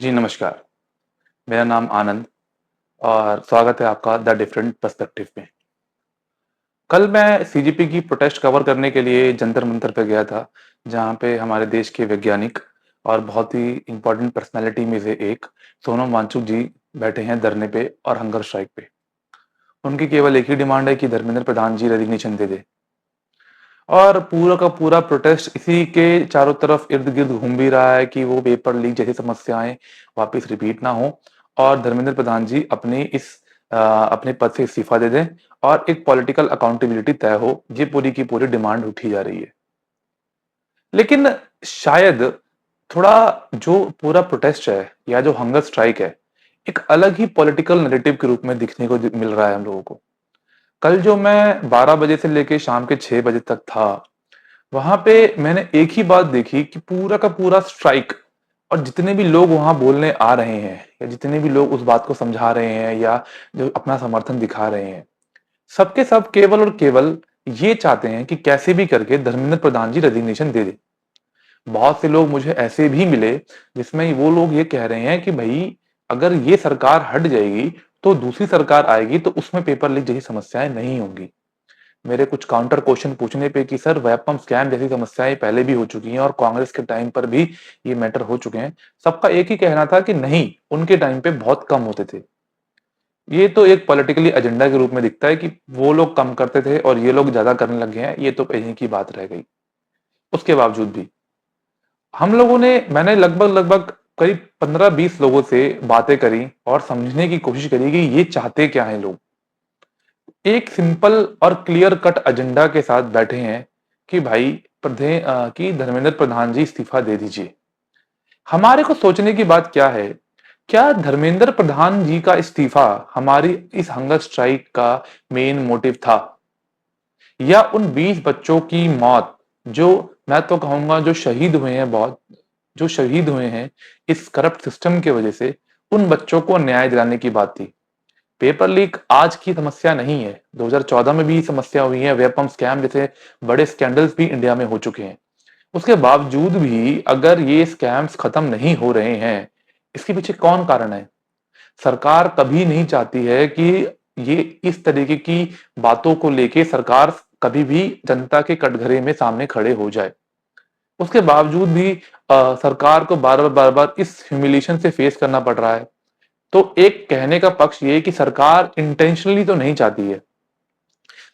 जी, नमस्कार। मेरा नाम आनंद और स्वागत है आपका द डिफरेंट पर्सपेक्टिव में। कल मैं सीजीपी की प्रोटेस्ट कवर करने के लिए जंतर-मंतर पे गया था, जहाँ पे हमारे देश के वैज्ञानिक और बहुत ही इम्पोर्टेंट पर्सनैलिटी में से एक सोनम वांगचुक जी बैठे हैं धरने पे और हंगर स्ट्राइक पे। उनकी केवल एक ही डिमांड है कि धर्मेंद्र प्रधान जी रेजिग्नेशन दे दें। और पूरा का पूरा प्रोटेस्ट इसी के चारों तरफ इर्द-गिर्द घूम भी रहा है कि वो पेपर लीक जैसी समस्याएँ वापस रिपीट ना हो और धर्मेंद्र प्रधान जी अपने पद से इस्तीफा दे दें और एक पॉलिटिकल अकाउंटेबिलिटी तय हो, ये पूरी की पूरी डिमांड उठी जा रही है। लेकिन शायद थोड़ा जो पूरा प्रोटेस्ट है या जो हंगर स्ट्राइक है, एक अलग ही पॉलिटिकल नैरेटिव के रूप में दिखने को मिल रहा है हम लोगों को। कल जो मैं 12 बजे से लेके शाम के 6 बजे तक था, वहां पे मैंने एक ही बात देखी कि पूरा का पूरा स्ट्राइक और जितने भी लोग वहां बोलने आ रहे हैं या जितने भी लोग उस बात को समझा रहे हैं या जो अपना समर्थन दिखा रहे हैं, सबके सब केवल और केवल ये चाहते हैं कि कैसे भी करके धर्मेंद्र प्रधान जी रेजिग्नेशन दे दे। बहुत से लोग मुझे ऐसे भी मिले जिसमें वो लोग ये कह रहे हैं कि भाई अगर ये सरकार हट जाएगी तो दूसरी सरकार आएगी तो उसमें पेपर लीक जैसी समस्याएं नहीं होंगी। मेरे कुछ काउंटर क्वेश्चन पूछने पे कि सर वेपम स्कैम जैसी समस्याएं पहले भी हो चुकी हैं और कांग्रेस के टाइम पर भी ये मैटर हो चुके हैं। सबका एक ही कहना था कि नहीं, उनके टाइम पे बहुत कम होते थे। ये तो एक पॉलिटिकली एजेंडा के रूप में दिखता है कि वो लोग कम करते थे और ये लोग ज्यादा करने लगे हैं, ये तो यहीं की बात रह गई। उसके बावजूद भी हम लोगों ने मैंने लगभग करीब 15-20 लोगों से बातें करी और समझने की कोशिश करी कि ये चाहते क्या हैं लोग। एक सिंपल और क्लियर कट एजेंडा के साथ बैठे हैं कि भाई कि धर्मेंद्र प्रधान जी इस्तीफा दे दीजिए। हमारे को सोचने की बात क्या है, क्या धर्मेंद्र प्रधान जी का इस्तीफा हमारी इस हंगर स्ट्राइक का मेन मोटिव था या उन 20 बच्चों की मौत, जो मैं तो कहूंगा जो शहीद हुए हैं, बहुत जो शहीद हुए हैं इस करप्ट सिस्टम की वजह से, उन बच्चों को न्याय दिलाने की बात थी। पेपर लीक आज की समस्या नहीं है, 2014 में भी समस्या हुई है, वेपम स्कैम जैसे बड़े स्कैंडल्स भी इंडिया में हो चुके हैं। उसके बावजूद भी अगर ये स्कैम्स खत्म नहीं हो रहे हैं, इसके पीछे कौन कारण है? सरकार कभी नहीं चाहती है कि ये इस तरीके की बातों को लेके सरकार कभी भी जनता के कटघरे में सामने खड़े हो जाए। उसके बावजूद भी सरकार को बार-बार इस ह्यूमिलिएशन से फेस करना पड़ रहा है। तो एक कहने का पक्ष ये है कि सरकार इंटेंशनली तो नहीं चाहती है।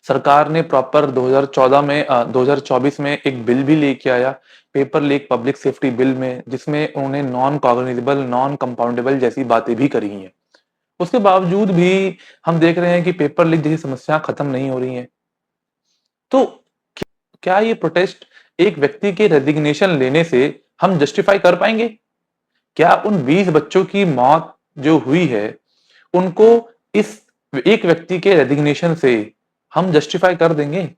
सरकार ने प्रॉपर 2024 में एक बिल भी लेके आया, paper leak public safety bill में, जिसमें उन्होंने नॉन कॉग्निजेबल, नॉन कंपाउंडेबल जैसी बातें भी करी हैं। उसके बावजूद भी हम देख रहे हैं कि पेपर लीक जैसी समस्या खत्म नहीं हो रही हैं। तो क्या ये प्रोटेस्ट एक व्यक्ति के रेजिग्नेशन लेने से हम जस्टिफाई कर पाएंगे? क्या उन 20 बच्चों की मौत जो हुई है, उनको इस एक व्यक्ति के रेजिग्नेशन से हम जस्टिफाई कर देंगे?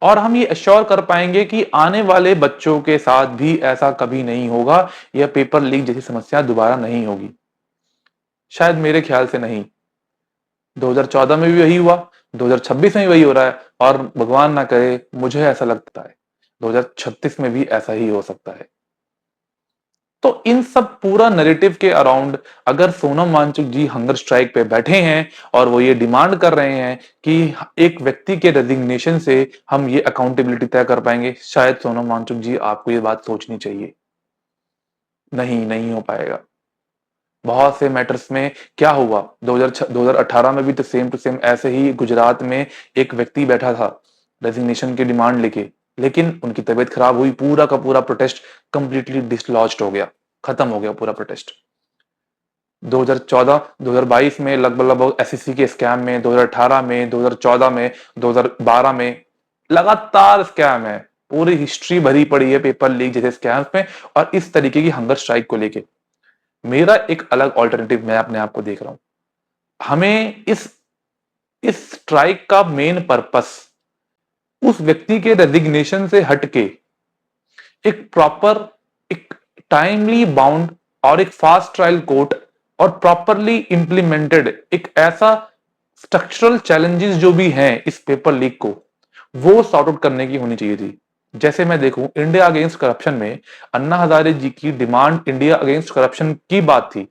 और हम ये एश्योर कर पाएंगे कि आने वाले बच्चों के साथ भी ऐसा कभी नहीं होगा या पेपर लीक जैसी समस्या दोबारा नहीं होगी? शायद मेरे ख्याल से नहीं। 2014 में भी वही हुआ, 2026 में भी वही हो रहा है और भगवान ना करे, मुझे ऐसा लगता है 2036 में भी ऐसा ही हो सकता है। तो इन सब पूरा नैरेटिव के अराउंड अगर सोनम वांगचुक जी हंगर स्ट्राइक पे बैठे हैं और वो ये डिमांड कर रहे हैं कि एक व्यक्ति के रेजिग्नेशन से हम ये अकाउंटेबिलिटी तय कर पाएंगे, शायद सोनम वांगचुक जी आपको ये बात सोचनी चाहिए। नहीं, नहीं हो पाएगा। बहुत से मैटर्स में क्या हुआ, 2018 में भी तो सेम टू सेम ऐसे ही गुजरात में एक व्यक्ति बैठा था रेजिग्नेशन की डिमांड लेके, लेकिन उनकी तबीयत खराब हुई, पूरा का पूरा प्रोटेस्ट कंप्लीटली डिसलॉज्ड हो गया, खत्म हो गया पूरा प्रोटेस्ट। 2014, 2022 में लगभग एसएससी के स्कैम में, 2018 में, 2014 में, 2012 में लगातार स्कैम है। पूरी हिस्ट्री भरी पड़ी है पेपर लीक जैसे स्कैम्स में और इस तरीके की हंगर स्ट्राइक को लेके। मेरा एक अलग ऑल्टरनेटिव मैं अपने आप को देख रहा हूं। हमें इस स्ट्राइक का मेन पर्पस उस व्यक्ति के रेजिग्नेशन से हटके एक प्रॉपर, एक टाइमली बाउंड और एक फास्ट ट्रायल कोर्ट और प्रॉपरली इंप्लीमेंटेड एक ऐसा स्ट्रक्चरल चैलेंजेस जो भी हैं इस पेपर लीक को, वो सॉर्ट आउट करने की होनी चाहिए थी। जैसे मैं देखूं इंडिया अगेंस्ट करप्शन में अन्ना हजारे जी की डिमांड इंडिया अगेंस्ट करप्शन की बात थी,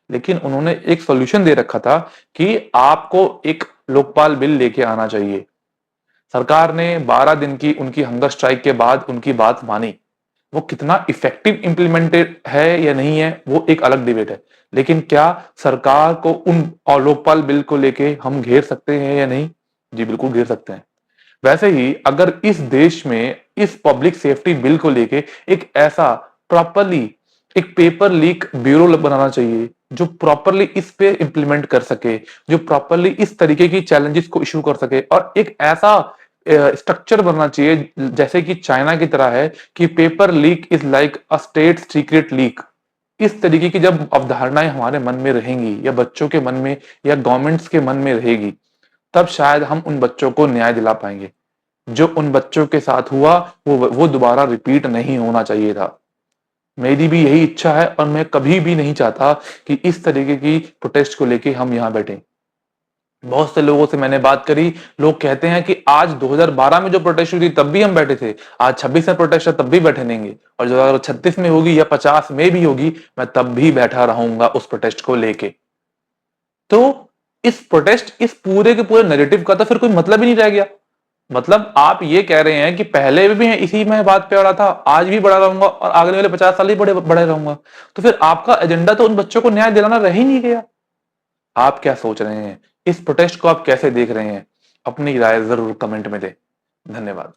लेकिन उन्होंने एक सॉल्यूशन दे रखा था कि आपको एक लोकपाल बिल लेके आना चाहिए। सरकार ने 12 दिन की उनकी हंगर स्ट्राइक के बाद उनकी बात मानी। वो कितना इफेक्टिव इंप्लीमेंटेड है या नहीं है वो एक अलग डिबेट है, लेकिन क्या सरकार को उन और लोकपाल बिल को लेके हम घेर सकते हैं या नहीं? जी बिल्कुल घेर सकते हैं। वैसे ही अगर इस देश में इस पब्लिक सेफ्टी बिल को लेके एक ऐसा प्रॉपरली एक पेपर लीक ब्यूरो बनाना चाहिए जो प्रॉपरली इस पे इंप्लीमेंट कर सके, जो प्रॉपरली इस तरीके की चैलेंजेस को इशू कर सके, और एक ऐसा स्ट्रक्चर बनना चाहिए जैसे कि चाइना की तरह है कि paper leak is like a state secret leak. इस तरीके की जब अवधारणाएं हमारे मन में रहेंगी या बच्चों के मन में या गवर्नमेंट्स के मन में रहेगी, तब शायद हम उन बच्चों को न्याय दिला पाएंगे। जो उन बच्चों के साथ हुआ वो दोबारा रिपीट नहीं होना चाहिए था। मेरी भी यही इच्छा है और मैं कभी भी नहीं चाहता कि इस तरीके की प्रोटेस्ट को लेके हम यहाँ बैठे। बहुत से लोगों से मैंने बात करी, लोग कहते हैं कि आज 2012 में जो प्रोटेस्ट हुई थी तब भी हम बैठे थे, आज 26 में प्रोटेस्ट है तब भी बैठे रहेंगे, और जो अगर 36 में होगी या 50 में भी होगी मैं तब भी बैठा रहूंगा उस प्रोटेस्ट को लेके। तो इस प्रोटेस्ट इस पूरे के पूरे नैरेटिव का तो फिर कोई मतलब ही नहीं रह गया। मतलब आप ये कह रहे हैं कि पहले भी मैं इसी में बात पे अड़ा था, आज भी बड़ा रहूंगा और आगे वाले 50 साल ही बड़े रहूंगा, तो फिर आपका एजेंडा तो उन बच्चों को न्याय दिलाना रह ही नहीं गया। आप क्या सोच रहे हैं? इस प्रोटेस्ट को आप कैसे देख रहे हैं? अपनी राय जरूर कमेंट में दें। धन्यवाद।